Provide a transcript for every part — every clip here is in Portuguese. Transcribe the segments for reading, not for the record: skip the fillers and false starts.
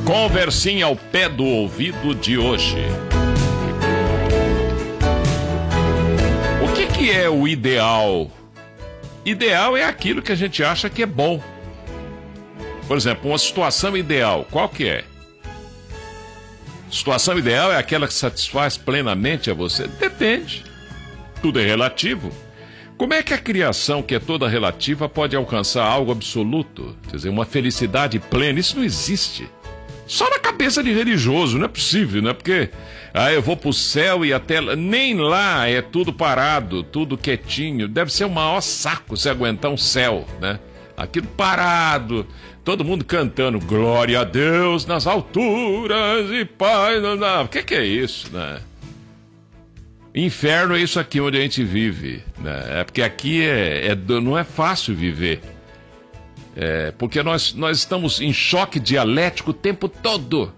Conversinha ao pé do ouvido de hoje. O que é o ideal? Ideal é aquilo que a gente acha que é bom. Por exemplo, uma situação ideal, qual que é? Situação ideal é aquela que satisfaz plenamente a você? Depende. Tudo é relativo. Como é que a criação, que é toda relativa, pode alcançar algo absoluto? Quer dizer, uma felicidade plena? Isso não existe. Só na cabeça de religioso, não é possível, né? Porque eu vou pro céu e até nem lá é tudo parado, tudo quietinho. Deve ser o maior saco se aguentar um céu, né? Aquilo parado, todo mundo cantando glória a Deus nas alturas e paz. O que é isso, né? Inferno é isso aqui onde a gente vive, né? É porque aqui não é fácil viver. Porque nós estamos em choque dialético o tempo todo.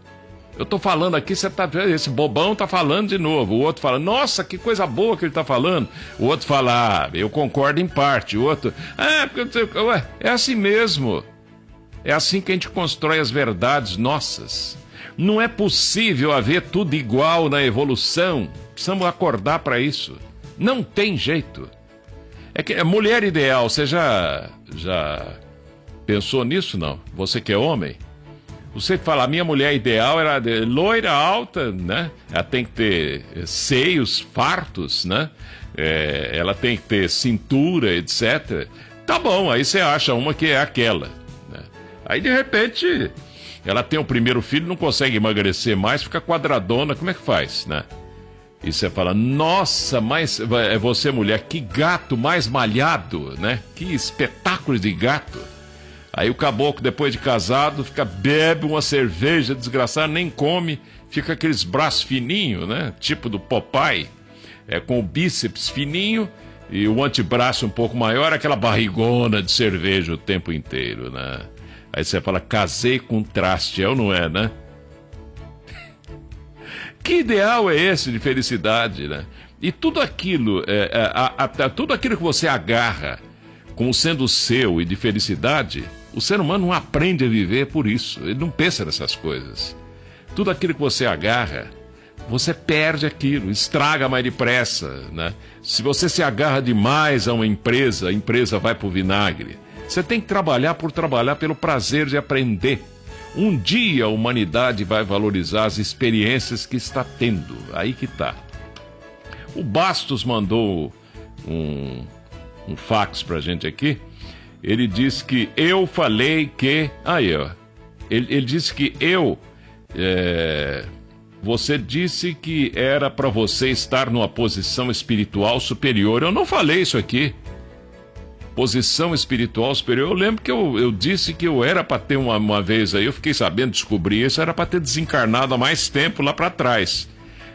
Eu tô falando aqui, esse bobão tá falando de novo. O outro fala, nossa, que coisa boa que ele tá falando. O outro fala, eu concordo em parte. O outro, é assim mesmo. É assim que a gente constrói as verdades nossas. Não é possível haver tudo igual na evolução. Precisamos acordar para isso. Não tem jeito. É que mulher ideal, você já pensou nisso, não? Você que é homem? Você fala, a minha mulher ideal era loira, alta, né? Ela tem que ter seios fartos, né? Ela tem que ter cintura, etc. Tá bom, aí você acha uma que é aquela, né? Aí, de repente, ela tem o primeiro filho, não consegue emagrecer mais, fica quadradona, como é que faz, né? E você fala, nossa, mas você mulher, que gato mais malhado, né? Que espetáculo de gato. Aí o caboclo, depois de casado, bebe uma cerveja desgraçado, nem come, fica aqueles braços fininhos, né? Tipo do Popeye, com o bíceps fininho e o antebraço um pouco maior, aquela barrigona de cerveja o tempo inteiro, né? Aí você fala, casei com traste, ou não é, né? Que ideal é esse de felicidade, né? E tudo aquilo, tudo aquilo que você agarra como sendo seu e de felicidade, o ser humano não aprende a viver por isso. Ele não pensa nessas coisas. Tudo aquilo que você agarra, você perde aquilo, estraga mais depressa, né? Se você se agarra demais a uma empresa, a empresa vai pro vinagre. Você tem que trabalhar pelo prazer de aprender. Um dia a humanidade vai valorizar as experiências que está tendo. Aí que tá. O Bastos mandou um fax pra gente aqui. Ele disse que eu falei que... Aí, ó. Ele disse que você disse que era pra você estar numa posição espiritual superior. Eu não falei isso aqui. Posição espiritual superior. Eu lembro que eu disse que eu era pra ter uma vez aí, eu fiquei sabendo, descobri isso, era pra ter desencarnado há mais tempo lá pra trás.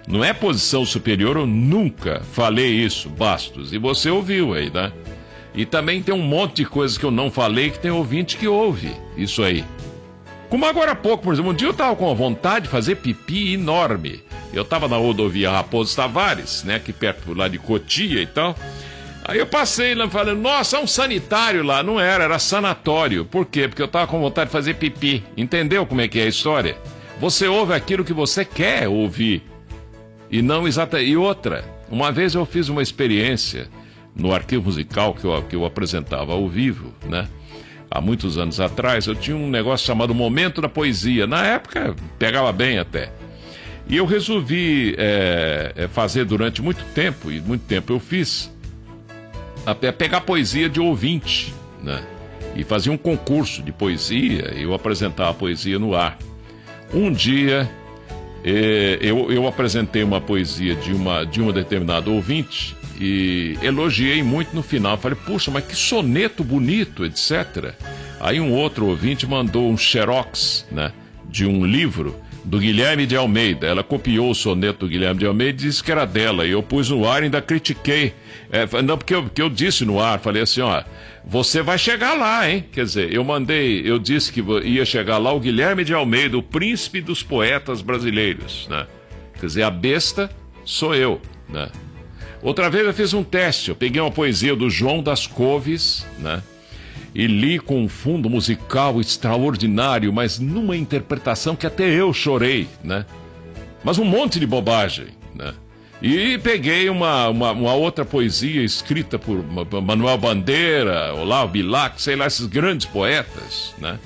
Não é posição superior, eu nunca falei isso, Bastos. E você ouviu aí, né? E também tem um monte de coisas que eu não falei que tem ouvinte que ouve isso aí. Como agora há pouco, por exemplo, um dia eu tava com uma vontade de fazer pipi enorme. Eu tava na rodovia Raposo Tavares, né, aqui perto lá de Cotia e tal. Aí eu passei lá falando, nossa, é um sanitário lá. Não era sanatório. Por quê? Porque eu tava com vontade de fazer pipi. Entendeu como é que é a história? Você ouve aquilo que você quer ouvir. E não exatamente. E outra, uma vez eu fiz uma experiência no arquivo musical que eu apresentava ao vivo, né? Há muitos anos atrás, eu tinha um negócio chamado Momento da Poesia. Na época, pegava bem até. E eu resolvi fazer durante muito tempo, e muito tempo eu fiz, pegar poesia de ouvinte, né? E fazia um concurso de poesia, e eu apresentava a poesia no ar. Um dia, eu apresentei uma poesia de uma determinada ouvinte, e elogiei muito no final. Falei, puxa, mas que soneto bonito, etc. Aí um outro ouvinte mandou um xerox, né, de um livro do Guilherme de Almeida. Ela copiou o soneto do Guilherme de Almeida e disse que era dela. E eu pus no ar e ainda critiquei. Não, porque eu disse no ar, falei assim, ó, você vai chegar lá, hein? Quer dizer, eu disse que ia chegar lá o Guilherme de Almeida, o príncipe dos poetas brasileiros, né? Quer dizer, a besta sou eu, né? Outra vez eu fiz um teste, eu peguei uma poesia do João das Couves, né? e li com um fundo musical extraordinário, mas numa interpretação que até eu chorei, né? Mas um monte de bobagem, né? E peguei uma outra poesia escrita por Manuel Bandeira, Olavo Bilac, sei lá, esses grandes poetas, né?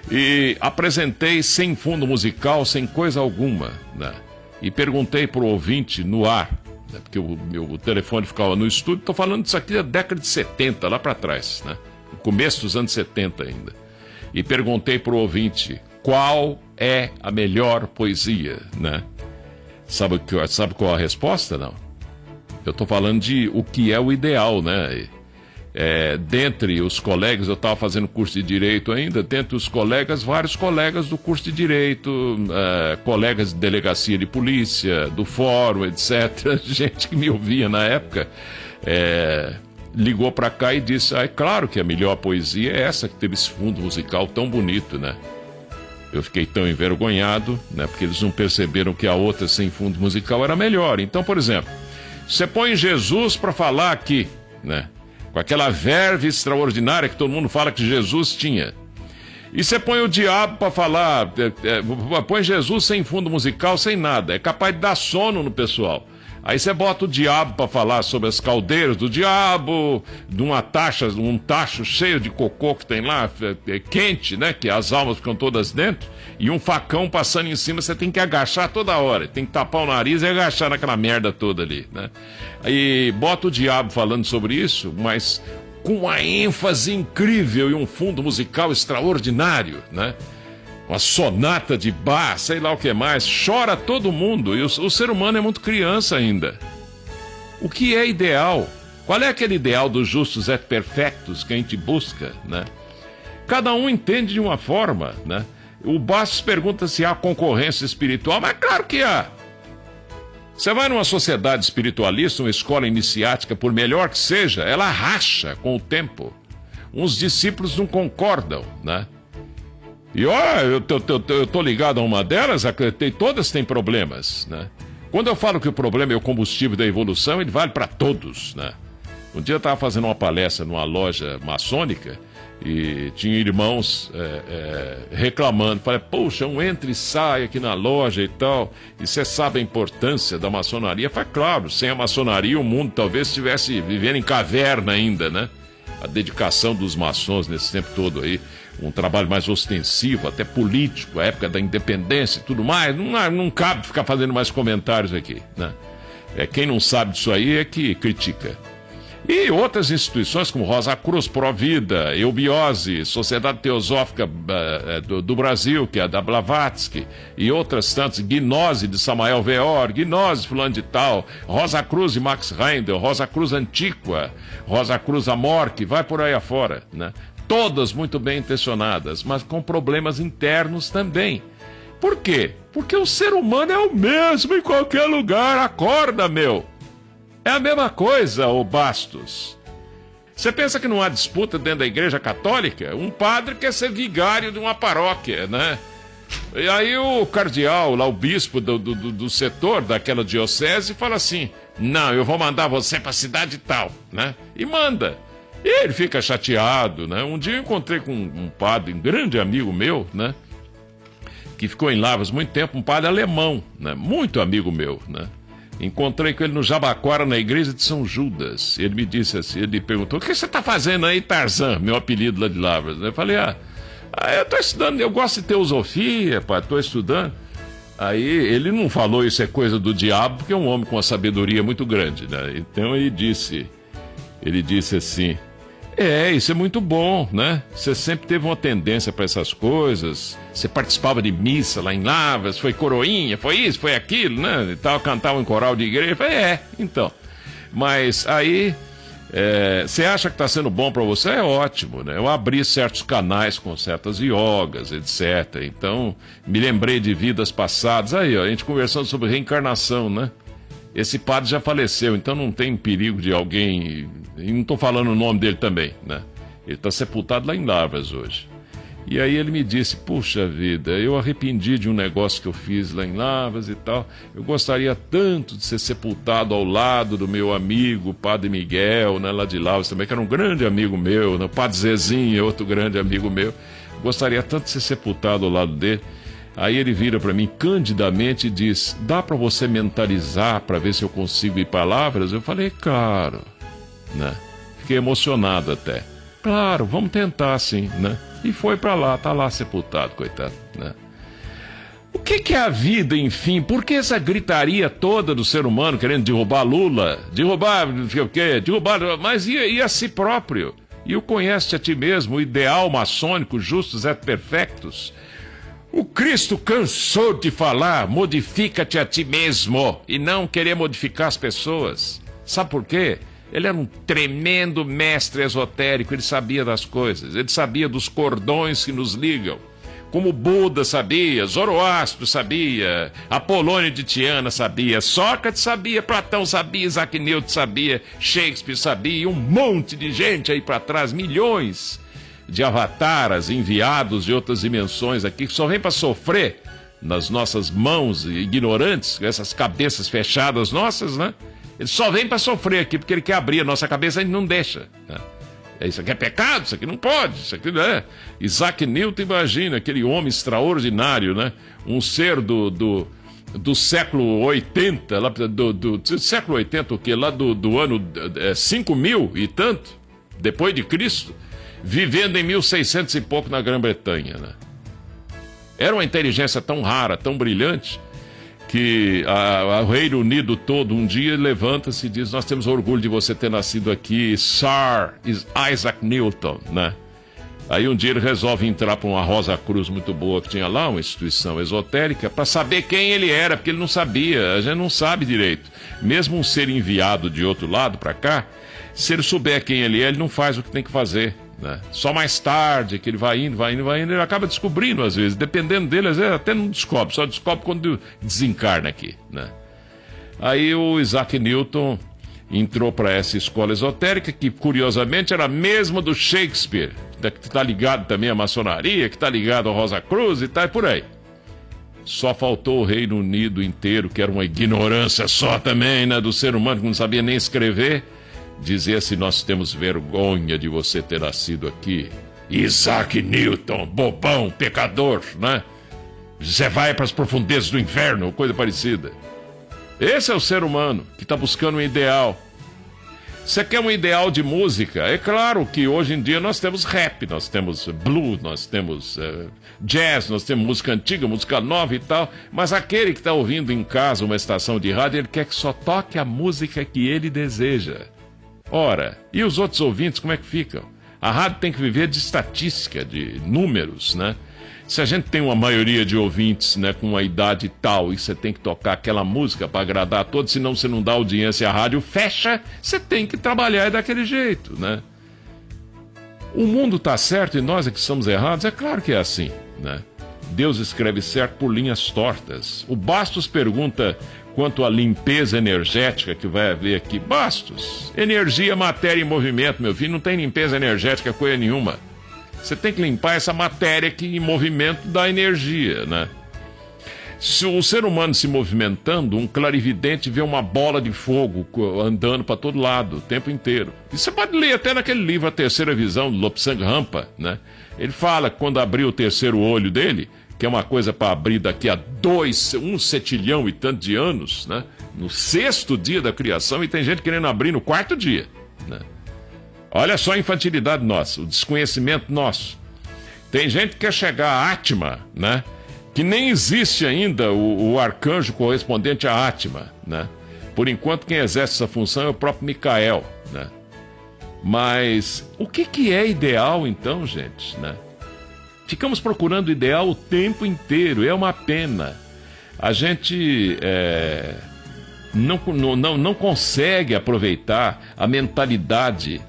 E apresentei sem fundo musical, sem coisa alguma, né? E perguntei para o ouvinte no ar, né? Porque o meu telefone ficava no estúdio, estou falando disso aqui da década de 70, lá para trás, né? No começo dos anos 70 ainda. E perguntei para o ouvinte qual é a melhor poesia, né? Sabe qual a resposta? Não. Eu estou falando de o que é o ideal, né? Dentre os colegas, eu estava fazendo curso de Direito ainda, dentre os colegas, vários colegas do curso de Direito, colegas de delegacia de polícia, do fórum, etc. Gente que me ouvia na época, ligou para cá e disse, é claro que a melhor poesia é essa que teve esse fundo musical tão bonito, né? Eu fiquei tão envergonhado, né? Porque eles não perceberam que a outra sem fundo musical era melhor. Então, por exemplo, você põe Jesus para falar aqui, né? Com aquela verve extraordinária que todo mundo fala que Jesus tinha. E você põe o diabo para falar, põe Jesus sem fundo musical, sem nada. É capaz de dar sono no pessoal. Aí você bota o diabo para falar sobre as caldeiras do diabo, de um tacho cheio de cocô que tem lá, quente, né? Que as almas ficam todas dentro, e um facão passando em cima, você tem que agachar toda hora, tem que tapar o nariz e agachar naquela merda toda ali, né? Aí bota o diabo falando sobre isso, mas com uma ênfase incrível e um fundo musical extraordinário, né? Uma sonata de Bach, sei lá o que mais, chora todo mundo, e o ser humano é muito criança ainda. O que é ideal? Qual é aquele ideal dos justos et perfectos que a gente busca, né? Cada um entende de uma forma, né? O Bastos pergunta se há concorrência espiritual, mas claro que há. Você vai numa sociedade espiritualista, uma escola iniciática, por melhor que seja, ela racha com o tempo. Uns discípulos não concordam, né? E ó, eu tô ligado a uma delas, todas têm problemas, né? Quando eu falo que o problema é o combustível da evolução, ele vale para todos, né? Um dia eu estava fazendo uma palestra numa loja maçônica e tinha irmãos reclamando. Falei, poxa, um entra e sai aqui na loja e tal, e você sabe a importância da maçonaria? Falei, claro, sem a maçonaria o mundo talvez estivesse vivendo em caverna ainda, né? A dedicação dos maçons nesse tempo todo aí, um trabalho mais ostensivo, até político, a época da independência e tudo mais, não cabe ficar fazendo mais comentários aqui, né? Quem não sabe disso aí é que critica. E outras instituições como Rosa Cruz, Provida, Eubiose, Sociedade Teosófica do Brasil, que é a da Blavatsky, e outras tantas, Gnose de Samael Weor, Gnose fulano de tal, Rosa Cruz de Max Heindel, Rosa Cruz Antiqua, Rosa Cruz Amor, que vai por aí afora, né? Todas muito bem intencionadas, mas com problemas internos também. Por quê? Porque o ser humano é o mesmo em qualquer lugar, acorda, meu! É a mesma coisa, ô Bastos. Você pensa que não há disputa dentro da igreja católica? Um padre quer ser vigário de uma paróquia, né? E aí o cardeal, lá o bispo do setor daquela diocese, fala assim, não, eu vou mandar você para a cidade tal, né? E manda. E ele fica chateado, né? Um dia eu encontrei com um padre, um grande amigo meu, né? Que ficou em Lavras muito tempo, um padre alemão, né? Muito amigo meu, né? Encontrei com ele no Jabaquara, na igreja de São Judas. Ele me disse assim, ele perguntou, o que você está fazendo aí, Tarzan? Meu apelido lá de Lavras. Eu falei, eu estou estudando, eu gosto de teosofia, pai, estou estudando. Aí ele não falou isso é coisa do diabo, porque é um homem com uma sabedoria muito grande, né? Então ele disse assim, isso é muito bom, né? Você sempre teve uma tendência para essas coisas, você participava de missa lá em Lavras, foi coroinha, foi isso, foi aquilo, né? E tal, cantava em coral de igreja. Eu falei, então. Mas aí, você acha que está sendo bom para você? É ótimo, né? Eu abri certos canais com certas yogas, etc. Então, me lembrei de vidas passadas. Aí, ó, a gente conversando sobre reencarnação, né? Esse padre já faleceu, então não tem perigo de alguém... E não estou falando o nome dele também, né? Ele está sepultado lá em Lavras hoje. E aí ele me disse, puxa vida, eu arrependi de um negócio que eu fiz lá em Lavras e tal. Eu gostaria tanto de ser sepultado ao lado do meu amigo, o Padre Miguel, né, lá de Lavras também, que era um grande amigo meu, né, o Padre Zezinho, outro grande amigo meu. Gostaria tanto de ser sepultado ao lado dele. Aí ele vira para mim candidamente e diz, dá para você mentalizar para ver se eu consigo ir para Lavras? Eu falei, claro, né? Fiquei emocionado até. Claro, vamos tentar sim, né? E foi para lá, tá lá sepultado, coitado, né? O que é a vida, enfim? Por que essa gritaria toda do ser humano querendo derrubar Lula? Derrubar, não sei o quê, derrubar, mas e a si próprio? E o conhece a ti mesmo, o ideal maçônico, justos et perfectos? O Cristo cansou de falar, modifica-te a ti mesmo, e não querer modificar as pessoas. Sabe por quê? Ele era um tremendo mestre esotérico, ele sabia das coisas, ele sabia dos cordões que nos ligam. Como Buda sabia, Zoroastro sabia, Apolônio de Tiana sabia, Sócrates sabia, Platão sabia, Isaac Newton sabia, Shakespeare sabia, e um monte de gente aí para trás, milhões de avataras enviados de outras dimensões aqui, que só vem para sofrer nas nossas mãos ignorantes, essas cabeças fechadas nossas, né? Ele só vem para sofrer aqui, porque ele quer abrir a nossa cabeça e não deixa, né? Isso aqui é pecado, isso aqui não pode, isso aqui não é. Isaac Newton, imagina, aquele homem extraordinário, né? Um ser do século 80, lá, do século 80, o quê? Lá do ano 5.000 e tanto, depois de Cristo, vivendo em 1600 e pouco na Grã-Bretanha, né? Era uma inteligência tão rara, tão brilhante, que o Reino Unido todo um dia levanta-se e diz, nós temos orgulho de você ter nascido aqui, Sir Isaac Newton, né? Aí um dia ele resolve entrar para uma Rosa Cruz muito boa que tinha lá, uma instituição esotérica, para saber quem ele era, porque ele não sabia, a gente não sabe direito. Mesmo um ser enviado de outro lado para cá, se ele souber quem ele é, ele não faz o que tem que fazer, né? Só mais tarde, que ele vai indo, ele acaba descobrindo às vezes, dependendo dele, às vezes até não descobre, só descobre quando desencarna aqui, né? Aí o Isaac Newton entrou para essa escola esotérica, que curiosamente era a mesma do Shakespeare, que está ligado também à maçonaria, que está ligado à Rosa Cruz e tal, e por aí. Só faltou o Reino Unido inteiro, que era uma ignorância só também, né, do ser humano, que não sabia nem escrever, dizer assim, nós temos vergonha de você ter nascido aqui, Isaac Newton, bobão, pecador, né? Você vai para as profundezas do inferno, coisa parecida. Esse é o ser humano que está buscando um ideal. Você quer um ideal de música? É claro que hoje em dia nós temos rap, nós temos blues, nós temos jazz, nós temos música antiga, música nova e tal, mas aquele que está ouvindo em casa uma estação de rádio, ele quer que só toque a música que ele deseja. Ora, e os outros ouvintes, como é que ficam? A rádio tem que viver de estatística, de números, né? Se a gente tem uma maioria de ouvintes, né, com uma idade tal, e você tem que tocar aquela música para agradar a todos, senão você não dá audiência, a rádio fecha, você tem que trabalhar daquele jeito, né? O mundo está certo e nós é que estamos errados? É claro que é assim, né? Deus escreve certo por linhas tortas. O Bastos pergunta quanto à limpeza energética que vai haver aqui. Bastos, energia, matéria e movimento, meu filho, não tem limpeza energética coisa nenhuma. Você tem que limpar essa matéria que em movimento dá energia, né? Se o ser humano se movimentando, um clarividente vê uma bola de fogo andando para todo lado o tempo inteiro. E você pode ler até naquele livro A Terceira Visão, do Lobsang Rampa, né? Ele fala que quando abriu o terceiro olho dele, que é uma coisa para abrir daqui a 1 setilhão e tanto de anos, né? No 6º dia da criação, e tem gente querendo abrir no 4º dia, né? Olha só a infantilidade nossa, o desconhecimento nosso. Tem gente que quer chegar a Atma, né? Que nem existe ainda o arcanjo correspondente a Atma, né? Por enquanto quem exerce essa função é o próprio Micael, né? Mas o que é ideal então, gente, né? Ficamos procurando ideal o tempo inteiro, é uma pena. A gente não consegue aproveitar a mentalidade,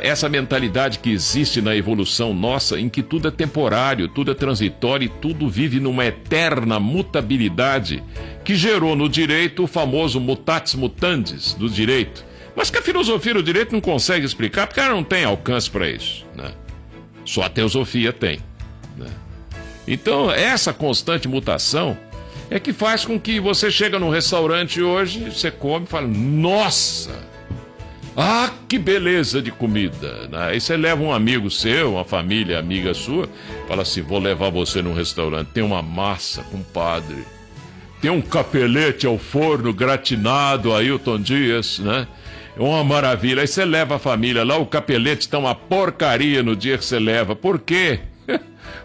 essa mentalidade que existe na evolução nossa, em que tudo é temporário, tudo é transitório e tudo vive numa eterna mutabilidade, que gerou no direito o famoso mutatis mutandis do direito. Mas que a filosofia do direito não consegue explicar, porque ela não tem alcance para isso, né? Só a teosofia tem, né? Então, essa constante mutação é que faz com que você chega num restaurante hoje, você come e fala, nossa, que beleza de comida, né? Aí você leva um amigo seu, uma família amiga sua, fala assim, vou levar você num restaurante, tem uma massa, compadre, tem um capelete ao forno gratinado, Ailton Dias, né? É uma maravilha. Aí você leva a família lá, o capelete tá uma porcaria no dia que você leva. Por quê?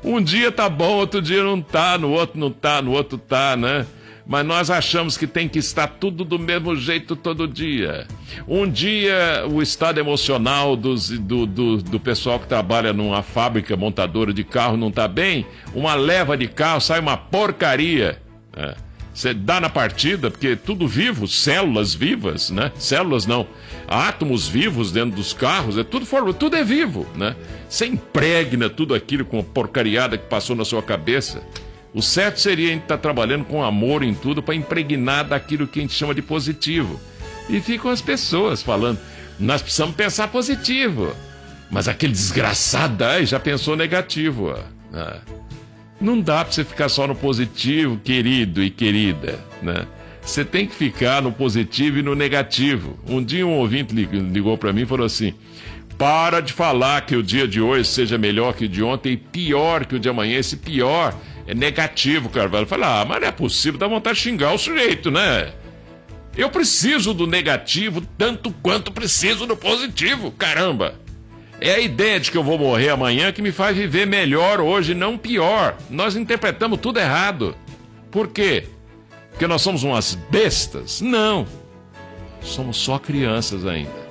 Um dia tá bom, outro dia não tá, no outro não tá, no outro tá, né? Mas nós achamos que tem que estar tudo do mesmo jeito todo dia. Um dia o estado emocional do pessoal que trabalha numa fábrica montadora de carro não tá bem, uma leva de carro sai uma porcaria, né? Você dá na partida, porque tudo vivo, células vivas, né? Células não, átomos vivos dentro dos carros, tudo é vivo, né? Você impregna tudo aquilo com a porcariada que passou na sua cabeça. O certo seria a gente estar trabalhando com amor em tudo para impregnar daquilo que a gente chama de positivo. E ficam as pessoas falando, nós precisamos pensar positivo. Mas aquele desgraçado aí já pensou negativo, né? Não dá para você ficar só no positivo, querido e querida, né? Você tem que ficar no positivo e no negativo. Um dia um ouvinte ligou para mim e falou assim, para de falar que o dia de hoje seja melhor que o de ontem e pior que o de amanhã. Esse pior é negativo, Carvalho. Eu falei, mas não é possível, dá vontade de xingar o sujeito, né? Eu preciso do negativo tanto quanto preciso do positivo, caramba! É a ideia de que eu vou morrer amanhã que me faz viver melhor hoje, não pior. Nós interpretamos tudo errado. Por quê? Porque nós somos umas bestas? Não. Somos só crianças ainda.